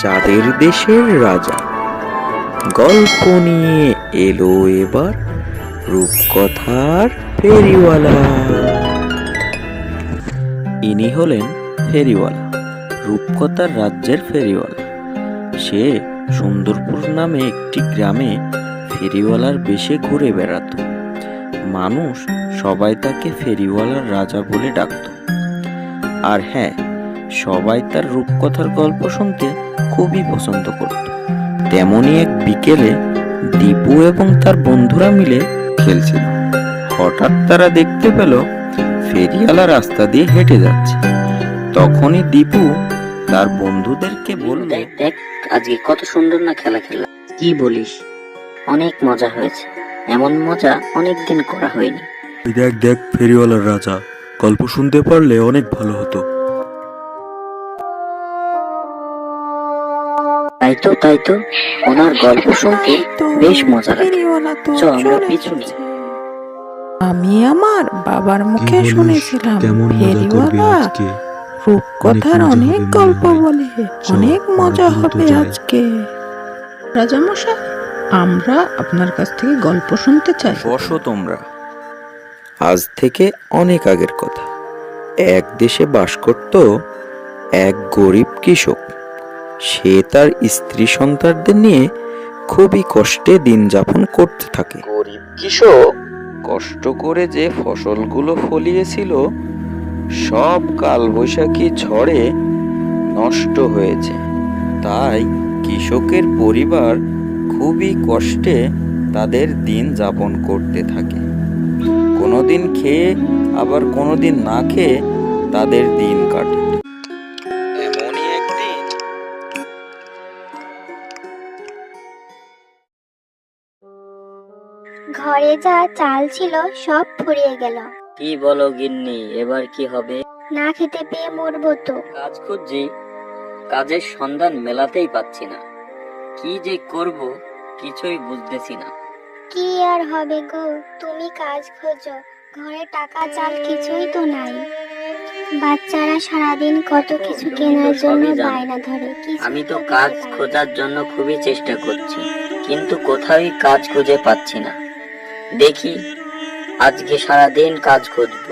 চাঁদের দেশের রাজা গল্প নিয়ে এলো এবার রূপকথার ফেরিওয়ালা। ইনি হলেন ফেরিওয়ালা, রূপকথার রাজ্যের ফেরিওয়ালা। সে সুন্দরপুর নামে একটি গ্রামে ফেরিওয়ালার বেশে ঘুরে বেড়াত। মানুষ সবাই তাকে ফেরিওয়ালার রাজা বলে ডাকত। আর হ্যাঁ, সবাই তার রূপকথার গল্প শুনতে খুবই পছন্দ করত। তেমনই এক বিকেলে দীপু এবং তার বন্ধুরা মিলে খেলছিল। হঠাৎ তারা দেখতে পেল ফেরিওয়ালা রাস্তা দিয়ে হেঁটে যাচ্ছে। তখনই দীপু তার বন্ধুদেরকে বলল, দেখ দেখ, আজকে কত সুন্দর না খেলা খেললাম। কি বলিস? অনেক মজা হয়েছে। এমন মজা অনেকদিন করা হয়নি। দেখ দেখ, ফেরিওয়ালার রাজা, গল্প শুনতে পারলে অনেক ভালো হতো। তাই তো ওনার গল্প শুনতে বেশ মজা লাগে। চল আমরা পিছনে। আমি আমার বাবার মুখে শুনেছিলাম ফেরিওয়ালা রূপকথার অনেক গল্প বলে, অনেক মজা হবে আজকে। রাজামশাই, আমরা আপনার কাছ থেকে গল্প শুনতে চাই। বসো তোমরা। আজ থেকে অনেক আগের কথা। এক দেশে বাস করত এক গরিব কৃষক। সে তার স্ত্রী সন্তানদের নিয়ে খুবই কষ্টে দিন যাপন করতে থাকে। গরিব কৃষক কষ্ট করে যে ফসলগুলো ফলিয়েছিল সব কালবৈশাখী ঝড়ে নষ্ট হয়েছে। তাই কৃষকের পরিবার খুবই কষ্টে তাদের দিন যাপন করতে থাকে। কোনোদিন খেয়ে আবার কোনোদিন না খেয়ে তাদের দিন কাটে। এমনই একদিন ঘরে যা চাল ছিল সব ফুরিয়ে গেল। কি বলো গিন্নি, এবার কি হবে? না খেতে পেয়ে মরবো তো। কাজ খুঁজছি, কাজের সন্ধান মেলাতেই পাচ্ছি না। কি যে করব কিছুই বুঝতেছি না। কি আর হবে গো, তুমি কাজ খোঁজো, ঘরে টাকা চাল কিছুই তো নাই। বাচ্চারা সারাদিন কত কিছু কেনার জন্য বায়না ধরে। আমি তো কাজ খোঁজার জন্য খুবই চেষ্টা করছি, কিন্তু কোথাও কাজ খুঁজে পাচ্ছি না। দেখি আজকে সারাদিন কাজ খুঁজবো।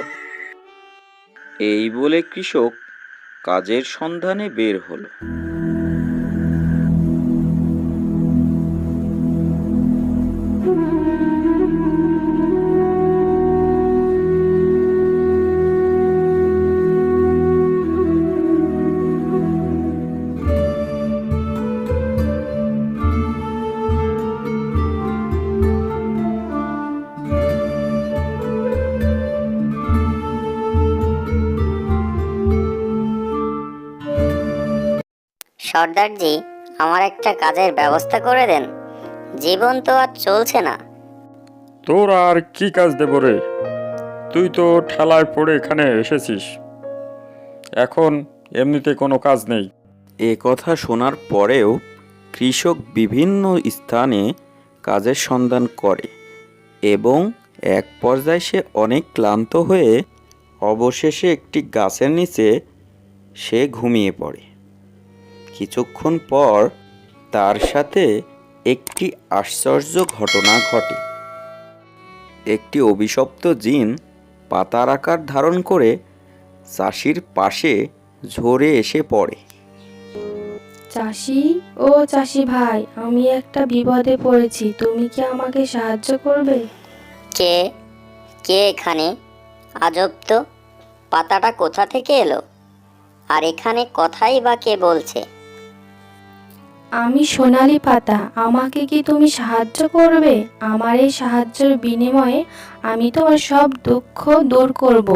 এই বলে কৃষক কাজের সন্ধানে বের হলো। সর্দারজি, আমার একটা কাজের ব্যবস্থা করে দেন। জীবন তো আর চলছে না। তোর আর কি কাজ দেব রে? তুই তো ঠেলায় পড়ে এখানে এসেছিস, এখন এমনিতে কোনো কাজ নেই। এ কথা শোনার পরেও কৃষক বিভিন্ন স্থানে কাজের সন্ধান করে এবং এক পর্যায়ে সে অনেক ক্লান্ত হয়ে অবশেষে একটি গাছের নিচে সে ঘুমিয়ে পড়ে। কিছুক্ষণ পর তার সাথে একটি আশ্চর্য ঘটনা ঘটে। একটি অভিশপ্ত জিন পাতার আকার ধারণ করে চাষির পাশে ঝরে এসে পড়ে। চাষি ও চাষি ভাই, আমি একটা বিপদে পড়েছি, তুমি কি আমাকে সাহায্য করবে? কে কে এখানে? আজব তো, পাতাটা কোথা থেকে এলো? আর এখানে কথাই বা কে বলছে? আমি সোনালি পাতা, আমাকে কি তুমি সাহায্য করবে? আমার এই সাহায্যের বিনিময়ে আমি তোমার সব দুঃখ দূর করব।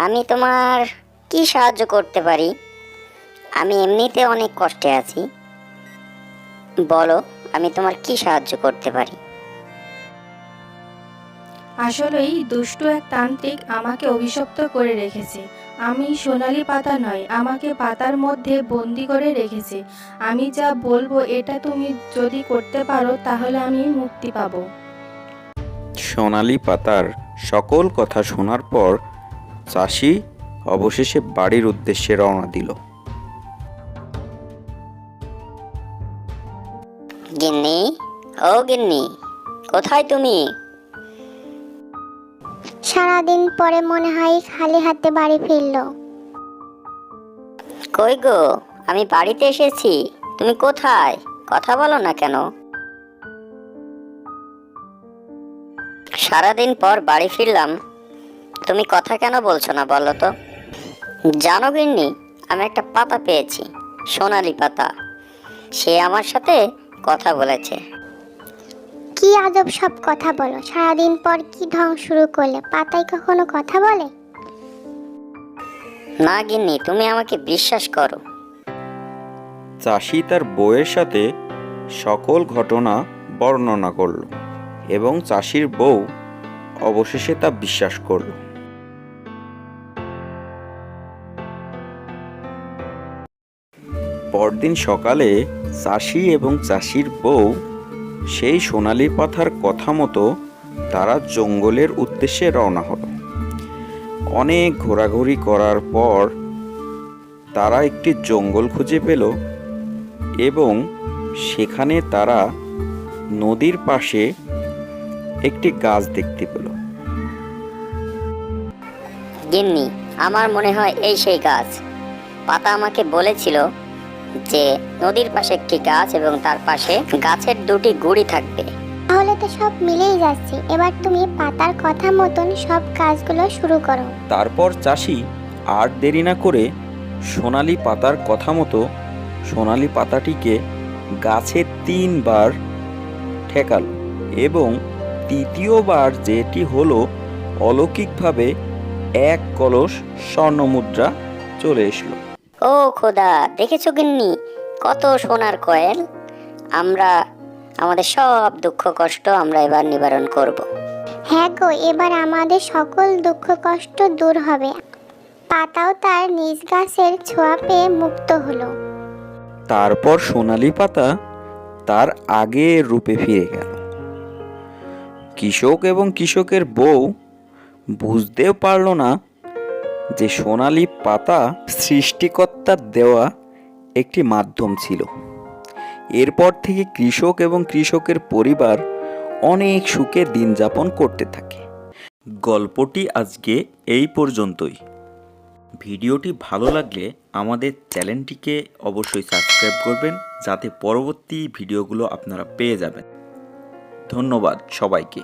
আমি তোমার কি সাহায্য করতে পারি? আমি এমনিতে অনেক কষ্টে আছি। বলো, আমি তোমার কি সাহায্য করতে পারি? আসলেই দুষ্ট এক তান্ত্রিক আমাকে অভিশপ্ত করে রেখেছে। আমি সোনালি পাতা নয়, আমাকে পাতার মধ্যে বন্দি করে রেখেছে। আমি যা বলবো এটা তুমি যদি করতে পারো তাহলে আমি মুক্তি পাবো। সোনালি পাতার সকল কথা শোনার পর চাষি অবশেষে বাড়ির উদ্দেশ্যে রওনা দিল। ও গিন্নি, কোথায় তুমি? সারাদিন পরে মনে হয় খালি হাতে বাড়ি ফিরলো। কই গো, আমি বাড়িতে এসেছি, তুমি কোথায়? কথা বলো না কেন? সারাদিন পর বাড়ি ফিরলাম, তুমি কথা কেন বলছো না বলো তো? জানো গিন্নি, আমি একটা পাতা পেয়েছি, সোনালি পাতা। সে আমার সাথে কথা বলেছে। কি আজব সব কথা বলো, সারাদিন পর কি ঢং শুরু করলে? পাতায় কখনো কথা বলে? না গিন্নি, তুমি আমাকে বিশ্বাস করো। চাষি তার বউয়ের সাথে সকল ঘটনা বর্ণনা করল এবং চাষির বউ অবশেষে তা বিশ্বাস করল। পরদিন সকালে চাষি এবং চাষির বউ সেই সোনালি পাতার কথা মতো তারা জঙ্গলের উদ্দেশ্যে রওনা হলো। অনেক ঘোরাঘুরি করার পর তারা একটি জঙ্গল খুঁজে পেল এবং সেখানে তারা নদীর পাশে একটি গাছ দেখতে পেল। গিন্নি, আমার মনে হয় এই সেই গাছ। পাতা আমাকে বলেছিল যে নদীর পাশে একটি গাছ এবং তার পাশে গাছের দুটি গুড়ি থাকবে। তাহলে তো সব মিলেই যাচ্ছে। এবার তুমি পাতার কথা মতন সব কাজগুলো শুরু করো। তারপর চাষি আর দেরি না করে সোনালি পাতার কথা মতো সোনালি পাতাটিকে গাছে 3 বার ঠেকালো এবং তৃতীয়বার যেটি হলো অলৌকিকভাবে 1 কলস স্বর্ণমুদ্রা চলে এসলো। ও খোদা, দেখেছো গিন্নি, কত সোনার কয়েল! আমরা আমাদের সব দুঃখ কষ্ট আমরা এবার নিবারণ করব। হ্যাঁ গো, এবার আমাদের সকল দুঃখ কষ্ট দূর হবে। পাতাও তার নিজ গাছের ছোঁয়া পেয়ে মুক্ত হলো। তারপর সোনালি পাতা তার আগের রূপে ফিরে গেল। কৃষক এবং কৃষকের বউ বুঝতেও পারল না যে সোনালি পাতা সৃষ্টিকর্তার দেওয়া একটি মাধ্যম ছিল। এরপর থেকে কৃষক এবং কৃষকের পরিবার অনেক সুখে দিন যাপন করতে থাকে। গল্পটি আজকে এই পর্যন্তই। ভিডিওটি ভালো লাগলে আমাদের চ্যানেলটিকে অবশ্যই সাবস্ক্রাইব করবেন, যাতে পরবর্তী ভিডিওগুলো আপনারা পেয়ে যাবেন। ধন্যবাদ সবাইকে।